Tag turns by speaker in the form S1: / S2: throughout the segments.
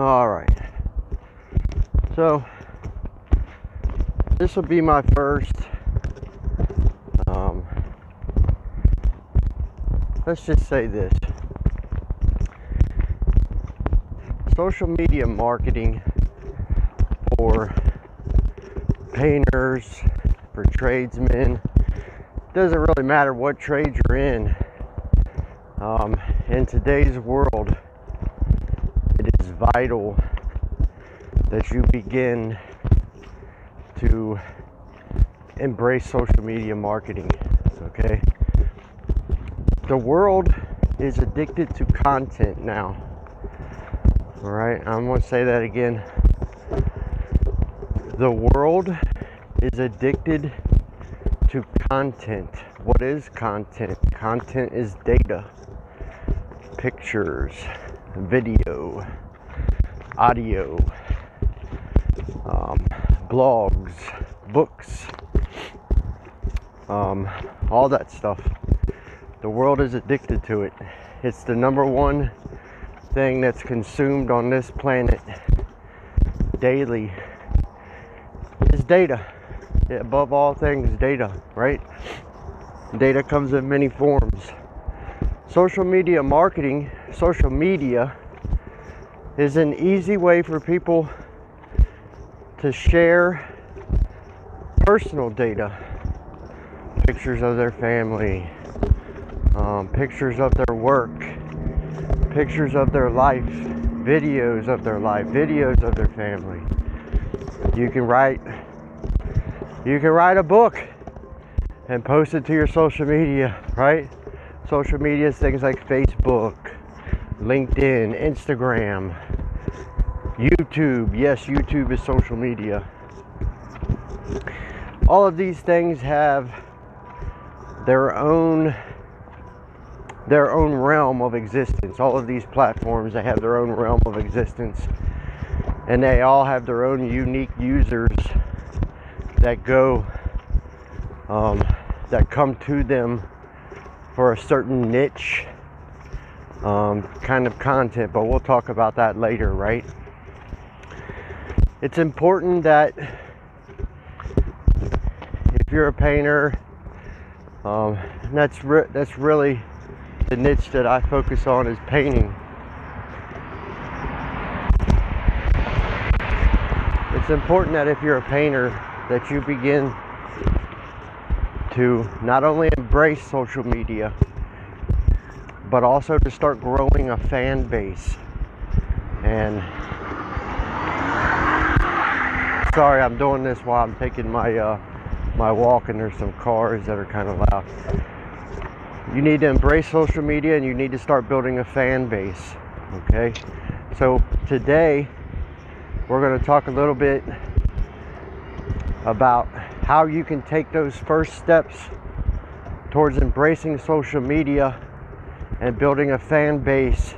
S1: All right. So this will be my first, let's just say this. Social media marketing for painters, for tradesmen, doesn't really matter what trade you're in. In today's world, it is vital that you begin to embrace social media marketing, okay? The world is addicted to content now, all right? I'm going to say that again. The world is addicted to content. What is content? Content is data, pictures, video, audio, blogs, books, all that stuff. The world is addicted to it. It's the number one thing that's consumed on this planet daily is data. Above all things, data, right? Data comes in many forms. Social media marketing, social media is an easy way for people to share personal data, pictures of their family, pictures of their work, pictures of their life, videos of their life, videos of their family. You can write a book and post it to your social media, right? Social media is things like Facebook, LinkedIn, Instagram, YouTube. Yes, YouTube is social media. All of these things have their own realm of existence. All of these platforms, they have their own realm of existence, and they all have their own unique users that come to them for a certain niche kind of content, but we'll talk about that later, right? It's important that if you're a painter, that's really the niche that I focus on, is painting. It's important that if you're a painter, that you begin to not only embrace social media, but also to start growing a fan base. And sorry, I'm doing this while I'm taking my walk, and there's some cars that are kind of loud. You need to embrace social media, and you need to start building a fan base, okay? So today we're going to talk a little bit about how you can take those first steps towards embracing social media and building a fan base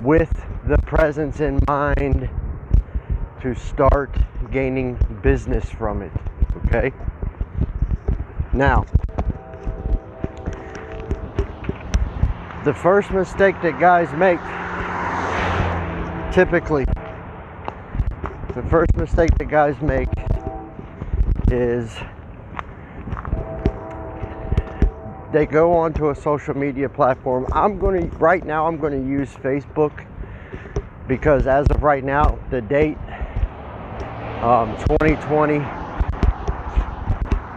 S1: with the presence in mind to start gaining business from it, okay? Now, the first mistake that guys make, typically, the first mistake that guys make is they go onto a social media platform. Right now I'm going to use Facebook, because as of right now, the date, 2020,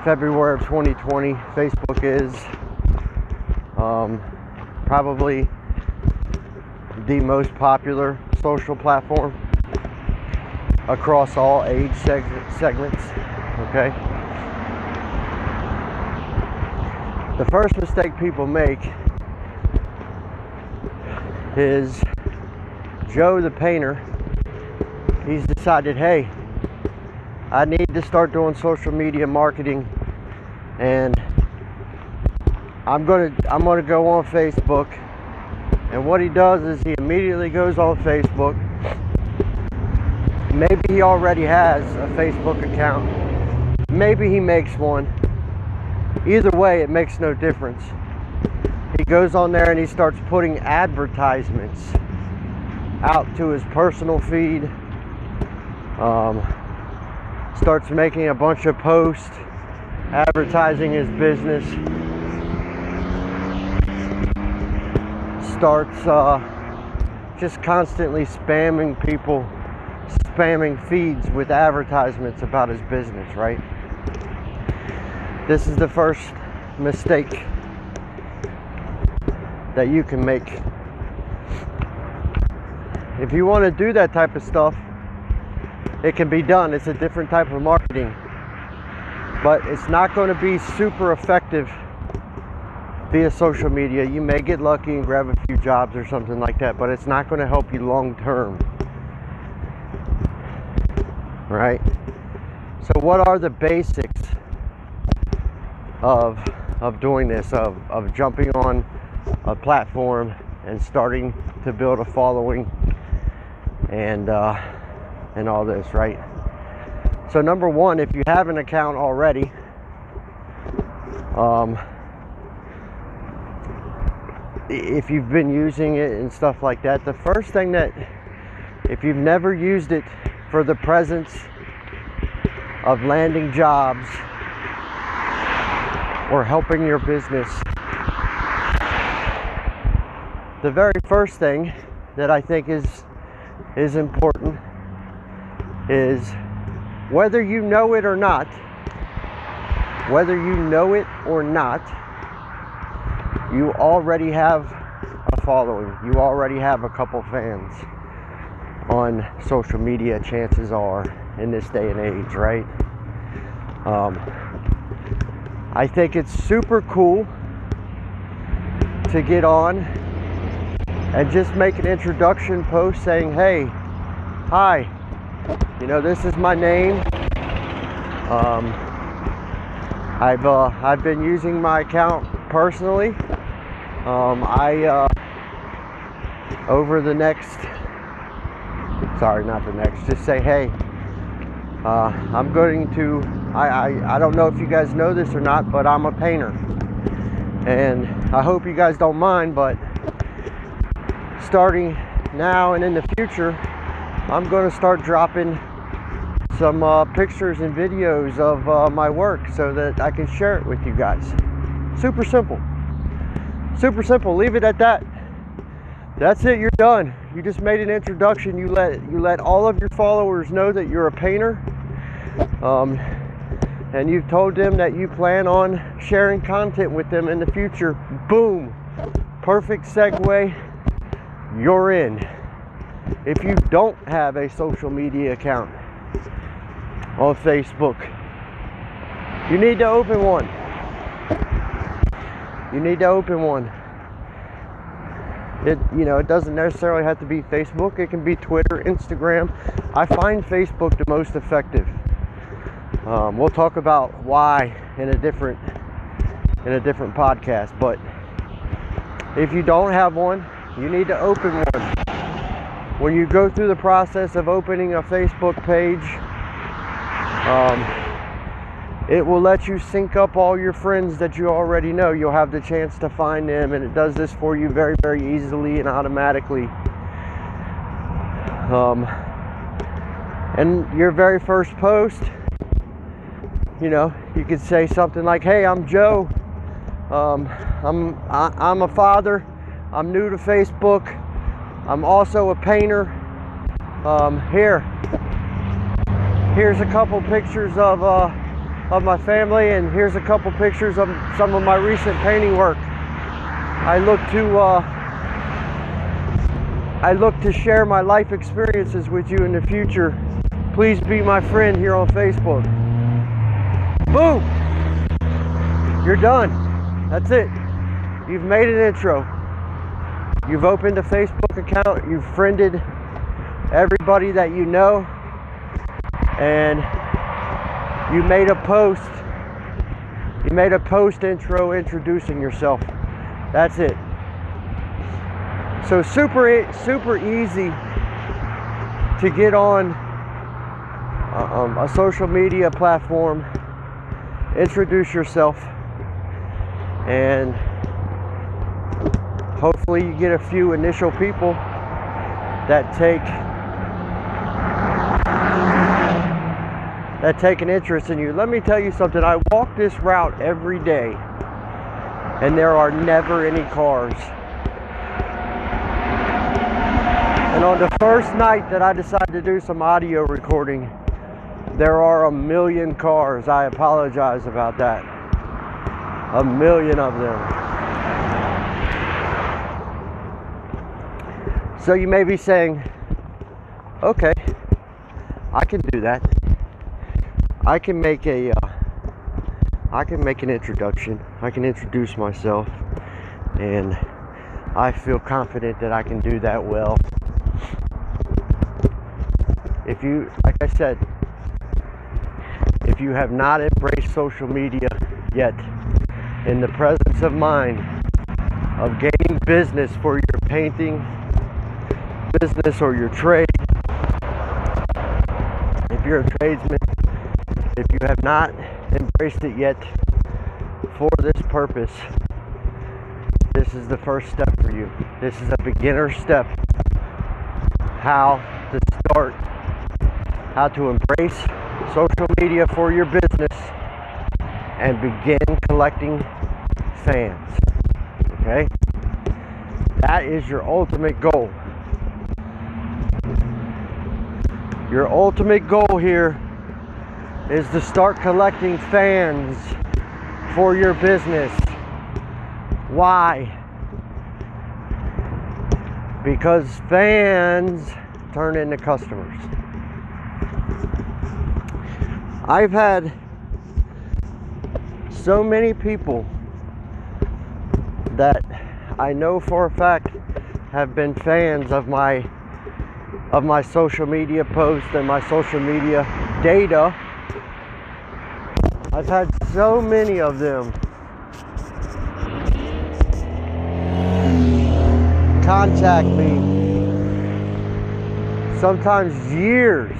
S1: February of 2020, Facebook is probably the most popular social platform across all age segments, okay? The first mistake people make is Joe the painter. He's decided, hey, I need to start doing social media marketing, and I'm gonna go on Facebook. And what he does is he immediately goes on Facebook. Maybe he already has a Facebook account. Maybe he makes one. Either way, it makes no difference. He goes on there and he starts putting advertisements out to his personal feed, starts making a bunch of posts advertising his business, starts just constantly spamming people, spamming feeds with advertisements about his business, right? This is the first mistake that you can make. If you want to do that type of stuff, it can be done. It's a different type of marketing, but it's not going to be super effective via social media. You may get lucky and grab a few jobs or something like that, but it's not going to help you long term, right? So what are the basics of doing this, of jumping on a platform and starting to build a following and all this, right? So number one, if you have an account already, if you've been using it and stuff like that, the first thing that, if you've never used it for the presence of landing jobs or helping your business, the very first thing that I think is important is, whether you know it or not, you already have a following. You already have a couple fans on social media, chances are, in this day and age, right? I think it's super cool to get on and just make an introduction post saying, hey, hi, you know, this is my name. I've been using my account personally. Just say, hey, I'm going to, I don't know if you guys know this or not, but I'm a painter. And I hope you guys don't mind, but starting now and in the future, I'm going to start dropping some pictures and videos of my work so that I can share it with you guys. Super simple. Super simple. Leave it at that. That's it. You're done. You just made an introduction. You let all of your followers know that you're a painter, and you've told them that you plan on sharing content with them in the future. Boom. Perfect segue. You're in. If you don't have a social media account on Facebook, you need to open one. It doesn't necessarily have to be Facebook. It can be Twitter, Instagram. I find Facebook the most effective. We'll talk about why in a different podcast, but if you don't have one, you need to open one. When you go through the process of opening a Facebook page, it will let you sync up all your friends that you already know. You'll have the chance to find them, and it does this for you very, very easily and automatically. And your very first post, you could say something like, hey, I'm Joe. I'm a father. I'm new to Facebook. I'm also a painter. Here's a couple pictures of my family, and here's a couple pictures of some of my recent painting work. I look to share my life experiences with you in the future. Please be my friend here on Facebook. Boom! You're done. That's it. You've made an intro. You've opened a Facebook account. You've friended everybody that you know, and you made a post. You made a post intro introducing yourself. That's it. So super easy to get on a social media platform, introduce yourself, and hopefully you get a few initial people that take an interest in you. Let me tell you something. I walk this route every day, and there are never any cars. And on the first night that I decided to do some audio recording, there are 1 million cars. I apologize about that. 1 million of them. So you may be saying, okay, I can do that. I can make an introduction. I can introduce myself, and I feel confident that I can do that well. If you, like I said, if you have not embraced social media yet, in the presence of mind of gaining business for your painting business or your trade, if you're a tradesman, if you have not embraced it yet for this purpose, this is the first step for you. This is a beginner step. How to start, how to embrace social media for your business and begin collecting fans. Okay? That is your ultimate goal. Your ultimate goal here is to start collecting fans for your business. Why? Because fans turn into customers. I've had so many people that I know for a fact have been fans of my social media posts and my social media data. I've had so many of them contact me, sometimes years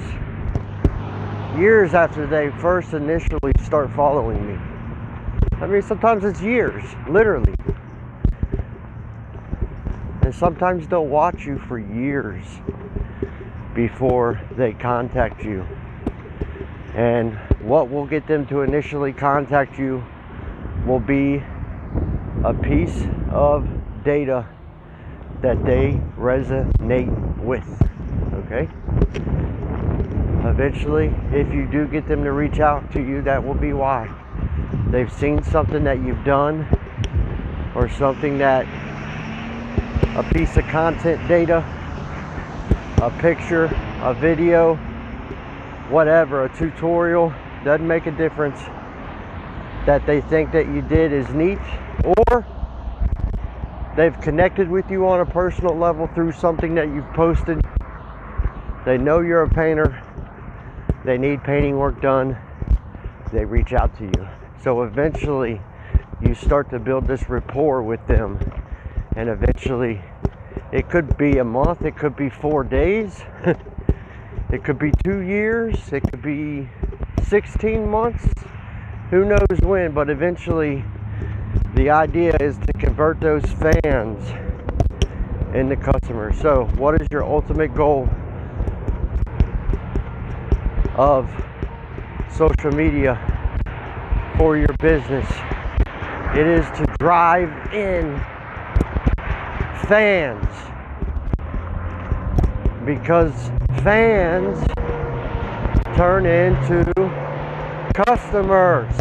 S1: after they first initially start following me. I mean, sometimes it's years, literally. And sometimes they'll watch you for years before they contact you. And what will get them to initially contact you will be a piece of data that they resonate with. Okay? Eventually, if you do get them to reach out to you, that will be why. They've seen something that you've done, or something that, a piece of content data, a picture, a video, whatever, a tutorial, doesn't make a difference, that they think that you did is neat, or they've connected with you on a personal level through something that you've posted. They know you're a painter. They need painting work done. They reach out to you. So eventually you start to build this rapport with them. And eventually it could be a month, it could be 4 days, it could be 2 years, it could be 16 months, who knows when, but eventually the idea is to convert those fans into customers. So what is your ultimate goal of social media for your business? It is to drive in fans, because fans turn into customers.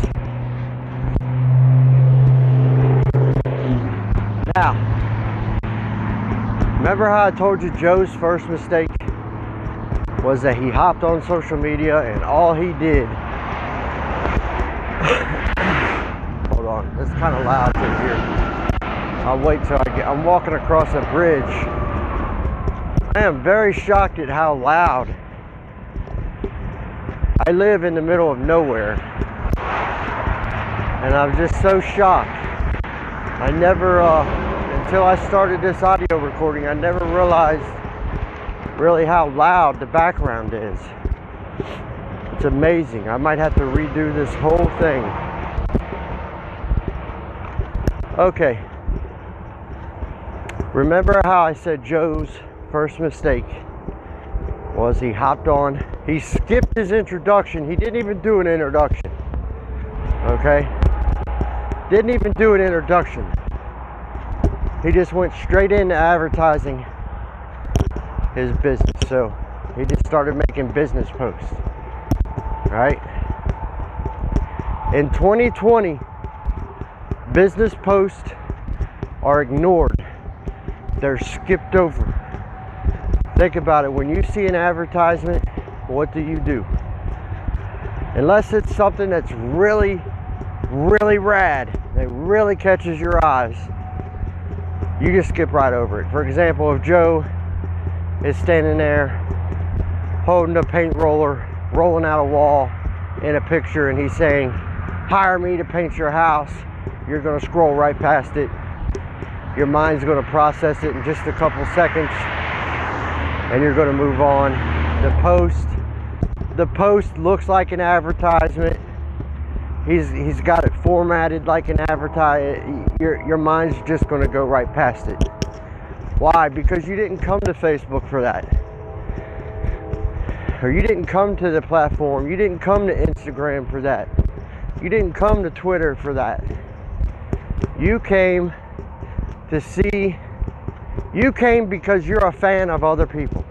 S1: Now, remember how I told you Joe's first mistake was that he hopped on social media and all he did, hold on, it's kind of loud in here. I'll wait till I'm walking across a bridge. I am very shocked at how loud. I live in the middle of nowhere, and I'm just so shocked. I never, until I started this audio recording, I never realized really how loud the background is. It's amazing. I might have to redo this whole thing. Okay. Remember how I said Joe's first mistake was he hopped on. He skipped his introduction. He didn't even do an introduction. Okay? Didn't even do an introduction. He just went straight into advertising his business. So he just started making business posts. Right? In 2020, business posts are ignored. They're skipped over. Think about it. When you see an advertisement, what do? Unless it's something that's really, really rad, that really catches your eyes, you just skip right over it. For example, if Joe is standing there holding a paint roller, rolling out a wall in a picture, and he's saying, hire me to paint your house, you're going to scroll right past it. Your mind's going to process it in just a couple seconds, and you're going to move on. The post looks like an advertisement. He's got it formatted like an advertisement. Your mind's just going to go right past it. Why? Because you didn't come to Facebook for that. Or you didn't come to the platform. You didn't come to Instagram for that. You didn't come to Twitter for that. You came to see. You came because you're a fan of other people.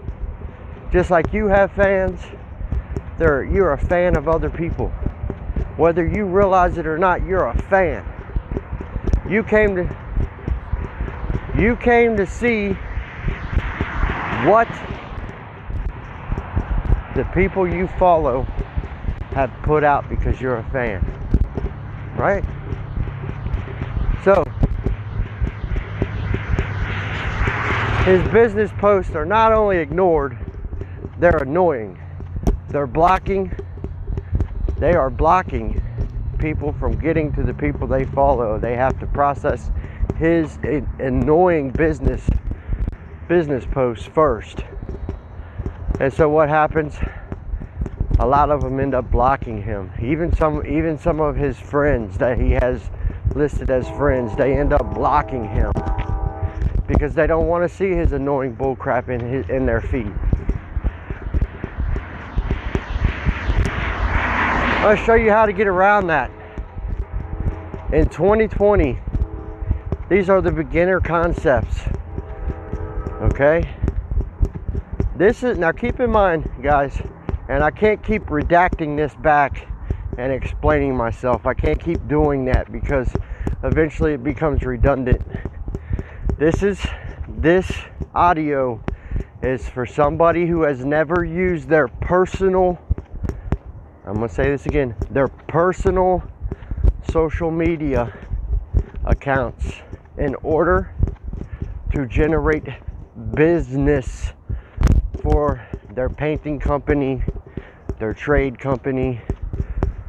S1: Just like you have fans, you're a fan of other people. Whether you realize it or not, you're a fan. You came to see what the people you follow have put out because you're a fan. Right? So, his business posts are not only ignored, they're annoying. They are blocking people from getting to the people they follow. They have to process his annoying business posts first. And so what happens? A lot of them end up blocking him. Even some of his friends that he has listed as friends, they end up blocking him because they don't want to see his annoying bullcrap in their feed. I'll show you how to get around that. In 2020, these are the beginner concepts. Okay? Now keep in mind, guys, and I can't keep redacting this back and explaining myself. I can't keep doing that because eventually it becomes redundant. This audio is for somebody who has never used their personal, I'm going to say this again, their personal social media accounts in order to generate business for their painting company, their trade company,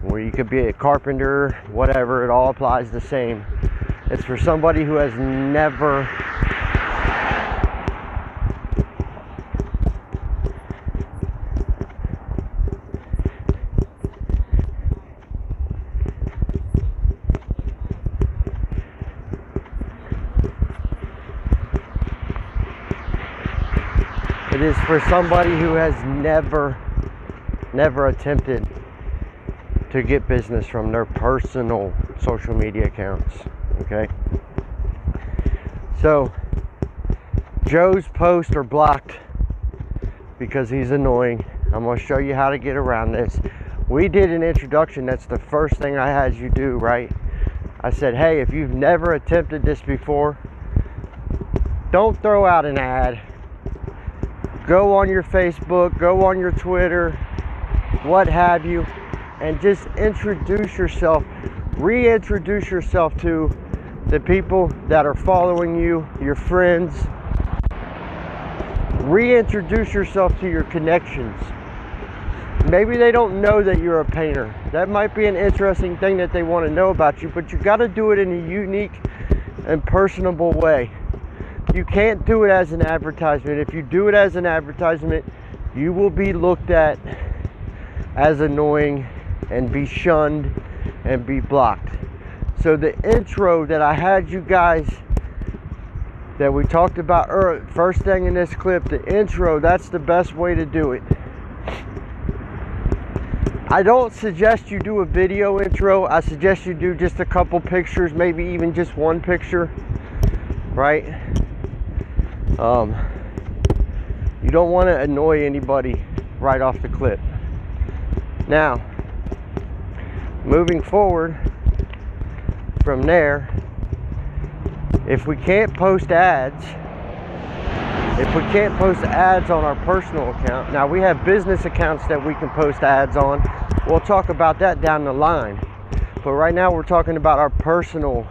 S1: where you could be a carpenter, whatever, it all applies the same. It's for somebody who has never It is for somebody who has never attempted to get business from their personal social media accounts. Okay? So, Joe's posts are blocked because he's annoying. I'm going to show you how to get around this. We did an introduction. That's the first thing I had you do, right? I said, hey, if you've never attempted this before, don't throw out an ad. Go on your Facebook, go on your Twitter, what have you, and just introduce yourself, reintroduce yourself to the people that are following you, your friends. Reintroduce yourself to your connections. Maybe they don't know that you're a painter. That might be an interesting thing that they want to know about you, but you got to do it in a unique and personable way. You can't do it as an advertisement. If you do it as an advertisement, you will be looked at as annoying and be shunned and be blocked. So the intro that I had you guys that we talked about earlier. First thing in this clip, the intro, that's the best way to do it. I don't suggest you do a video intro. I suggest you do just a couple pictures, maybe even just one picture, right? You don't want to annoy anybody right off the clip. Now, moving forward from there, if we can't post ads, on our personal account, now we have business accounts that we can post ads on. We'll talk about that down the line. But right now we're talking about our personal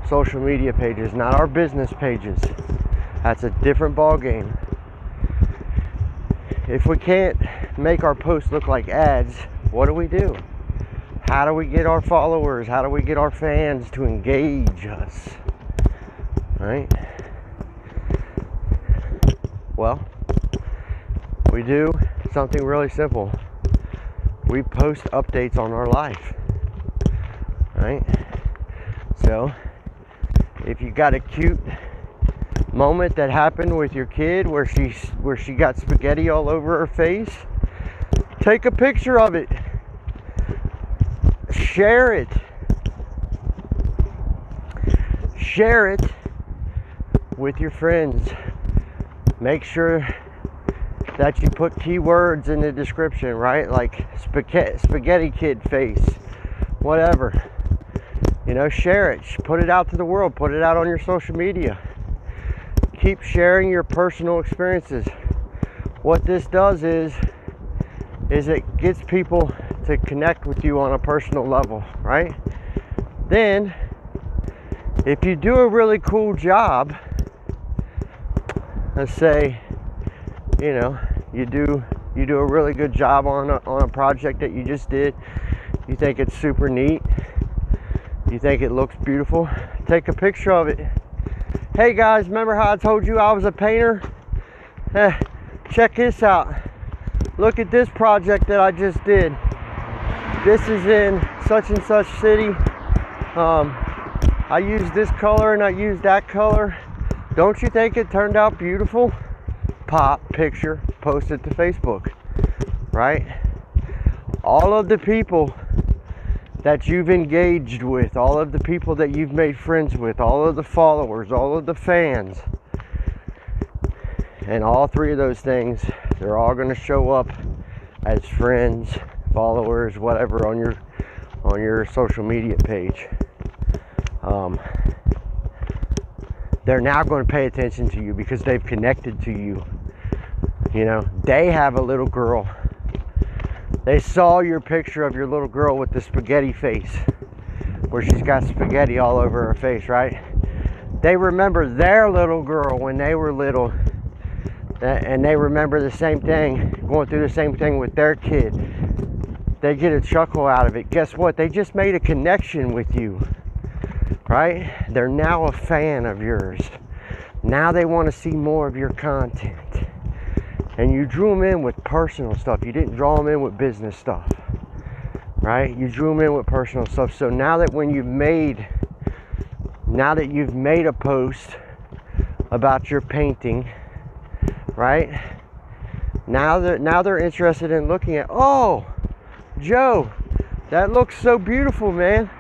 S1: social media pages, not our business pages. That's a different ball game. If we can't make our posts look like ads, what do? How do we get our followers? How do we get our fans to engage us? Right? Well, we do something really simple. We post updates on our life, right? So, if you got a cute moment that happened with your kid where she got spaghetti all over her face, take a picture of it. Share it. Share it with your friends. Make sure that you put keywords in the description, right? Like spaghetti kid face, whatever. You know, share it. Put it out to the world. Put it out on your social media. Keep sharing your personal experiences. What this does is it gets people to connect with you on a personal level, right? Then, if you do a really cool job, let's say, you know, you do a really good job on a project that you just did. You think it's super neat. You think it looks beautiful. Take a picture of it. Hey guys, remember how I told you I was a painter? Check this out. Look at this project that I just did. This is in such and such city. I used this color and I used that color. Don't you think it turned out beautiful? Pop, picture, post it to Facebook, right? All of the people that you've engaged with, all of the people that you've made friends with, all of the followers, all of the fans, and all three of those things, they're all going to show up as friends, followers, whatever on your social media page. They're now going to pay attention to you because they've connected to you. You know, they have a little girl. They saw your picture of your little girl with the spaghetti face, where she's got spaghetti all over her face, right? They remember their little girl when they were little, and they remember the same thing, going through the same thing with their kid. They get a chuckle out of it. Guess what? They just made a connection with you, right? They're now a fan of yours. Now they want to see more of your content. And you drew them in with personal stuff. You didn't draw them in with business stuff, right? You drew them in with personal stuff. So now that you've made a post about your painting, right? Now they're interested in looking at, oh, Joe, that looks so beautiful, man.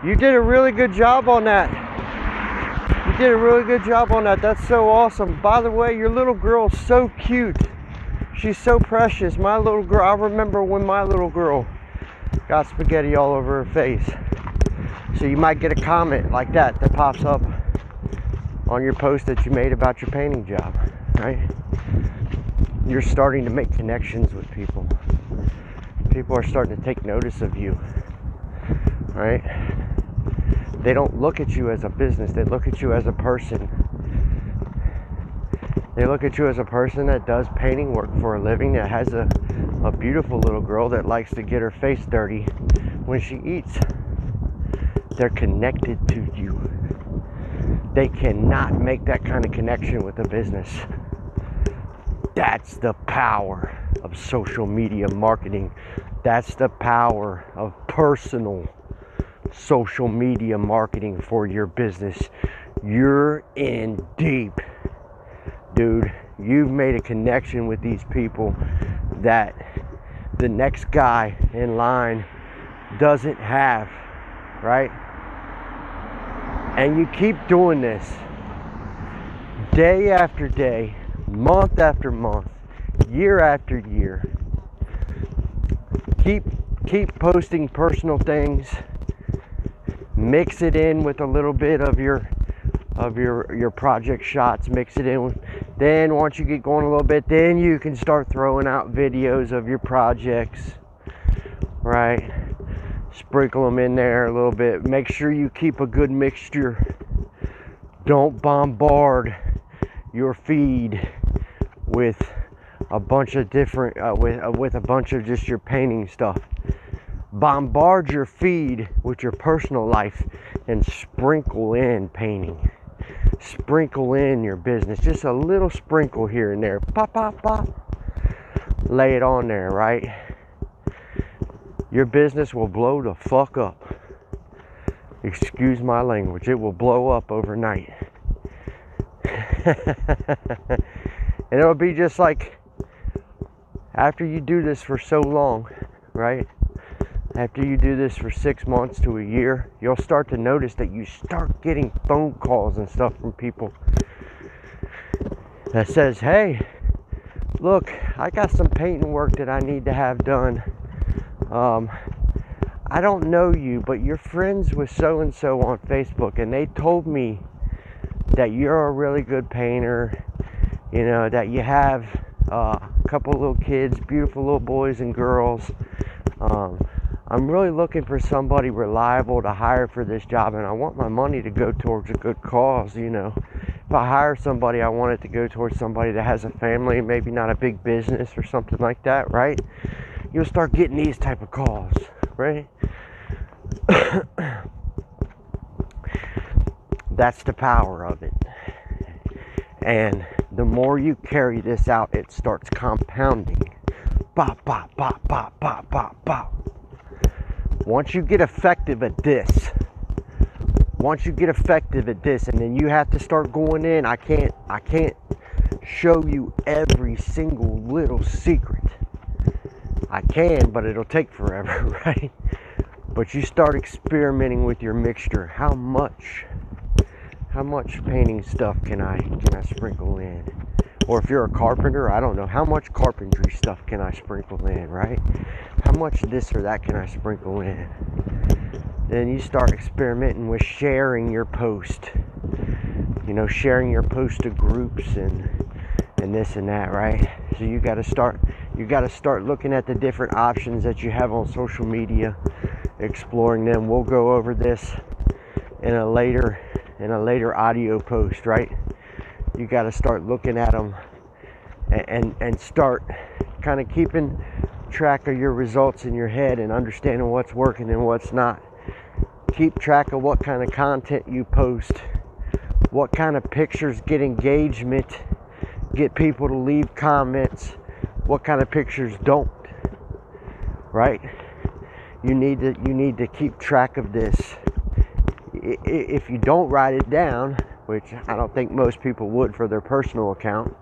S1: You did a really good job on that. You did a really good job on that. That's so awesome. By the way, your little girl's so cute. She's so precious. My little girl, I remember when my little girl got spaghetti all over her face. So you might get a comment like that pops up on your post that you made about your painting job, right? You're starting to make connections with people. People are starting to take notice of you, right? They don't look at you as a business. They look at you as a person. They look at you as a person that does painting work for a living, that has a beautiful little girl that likes to get her face dirty when she eats. They're connected to you. They cannot make that kind of connection with a business. That's the power of social media marketing. That's the power of personal social media marketing for your business. you're in deep, dude. You've made a connection with these people that the next guy in line doesn't have, right? And you keep doing this day after day, month after month, year after year. Keep posting personal things. Mix it in with a little bit of your project shots. Mix it in. Then once you get going a little bit, then you can start throwing out videos of your projects, right? Sprinkle them in there a little bit. Make sure you keep a good mixture. Don't bombard your feed with a bunch of different with a bunch of just your painting stuff. Bombard your feed with your personal life and sprinkle in painting. Sprinkle in your business. Just a little sprinkle here and there. Pop, pop, pop. Lay it on there, right? Your business will blow the fuck up. Excuse my language. It will blow up overnight. And it'll be just like after you do this for so long, right? After you do this for 6 months to a year, you'll start to notice that you start getting phone calls and stuff from people that says, hey, look, I got some painting work that I need to have done. I don't know you, but you're friends with so-and-so on Facebook, and they told me that you're a really good painter, you know, that you have a couple little kids, beautiful little boys and girls. I'm really looking for somebody reliable to hire for this job, and I want my money to go towards a good cause, you know. If I hire somebody, I want it to go towards somebody that has a family, maybe not a big business or something like that, right? You'll start getting these type of calls, right? That's the power of it. And the more you carry this out, it starts compounding. Bop, bop, bop, bop, bop, bop, bop. Once you get effective at this, and then you have to start going in. I can't show you every single little secret. I can, but it'll take forever, right? But you start experimenting with your mixture. How much painting stuff can I sprinkle in? Or if you're a carpenter, I don't know, how much carpentry stuff can I sprinkle in, right? How much this or that can I sprinkle in? Then you start experimenting with sharing your post. You know, sharing your post to groups and this and that, right? So you got to start looking at the different options that you have on social media, exploring them. We'll go over this in a later audio post, right? You got to start looking at them and start kind of keeping track of your results in your head and understanding what's working and what's not. Keep track of what kind of content you post, what kind of pictures get engagement, get people to leave comments, what kind of pictures don't, right? You need to keep track of this. If you don't write it down, which I don't think most people would for their personal account,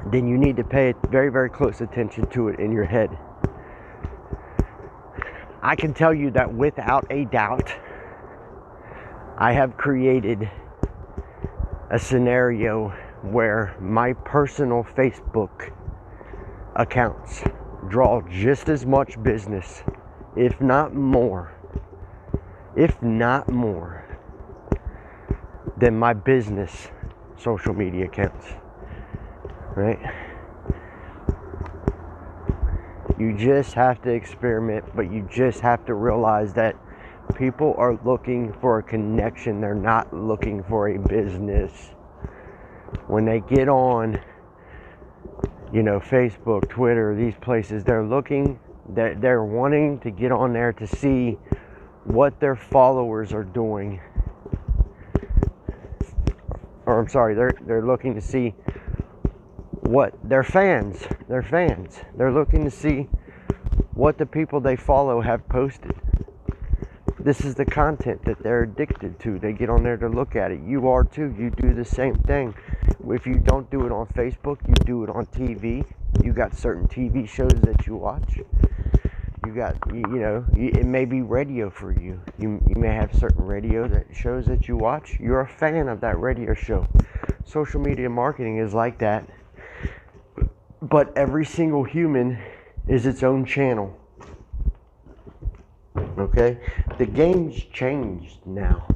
S1: then you need to pay very, very close attention to it in your head. I can tell you that without a doubt, I have created a scenario where my personal Facebook accounts draw just as much business, if not more, than my business social media accounts, right? You just have to experiment, but you just have to realize that people are looking for a connection. They're not looking for a business. When they get on, you know, Facebook, Twitter, these places, they're wanting to get on there to see what their followers are doing. Or I'm sorry, they're looking to see what their fans. They're looking to see what the people they follow have posted. This is the content that they're addicted to. They get on there to look at it. You are too. You do the same thing. If you don't do it on Facebook, you do it on TV. You got certain TV shows that you watch. You got, it may be radio for you. You may have certain radio shows that you watch. You're a fan of that radio show. Social media marketing is like that. But every single human is its own channel. Okay? The game's changed now.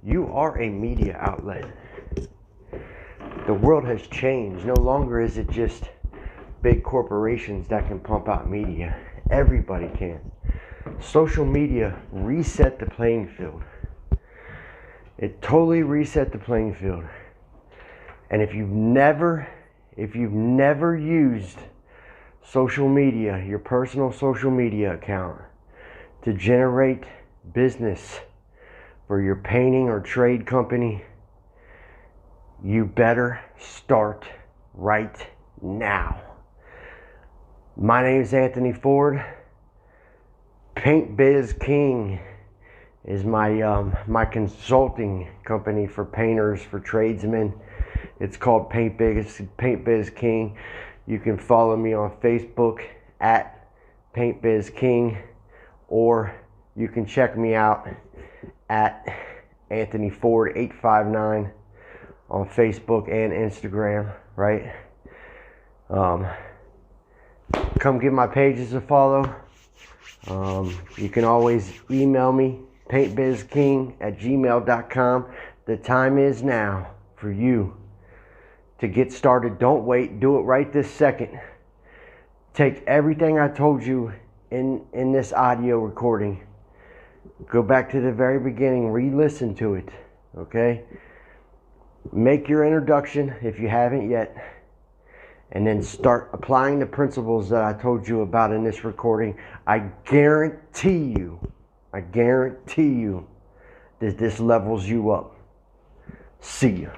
S1: You are a media outlet. The world has changed. No longer is it just big corporations that can pump out media. Everybody can. Social media reset the playing field. It totally reset the playing field. And if you've never used social media, your personal social media account, to generate business for your painting or trade company, you better start right now. My name is Anthony Ford. PaintBiz King is my consulting company for painters, for tradesmen. It's called PaintBiz King. You can follow me on Facebook at PaintBiz King, or you can check me out at Anthony Ford 859 on Facebook and Instagram, right? Come give my pages a follow. You can always email me, paintbizking@gmail.com. The time is now for you to get started. Don't wait. Do it right this second. Take everything I told you in this audio recording. Go back to the very beginning. Re-listen to it. Okay? Make your introduction if you haven't yet. And then start applying the principles that I told you about in this recording. I guarantee you that this levels you up. See ya.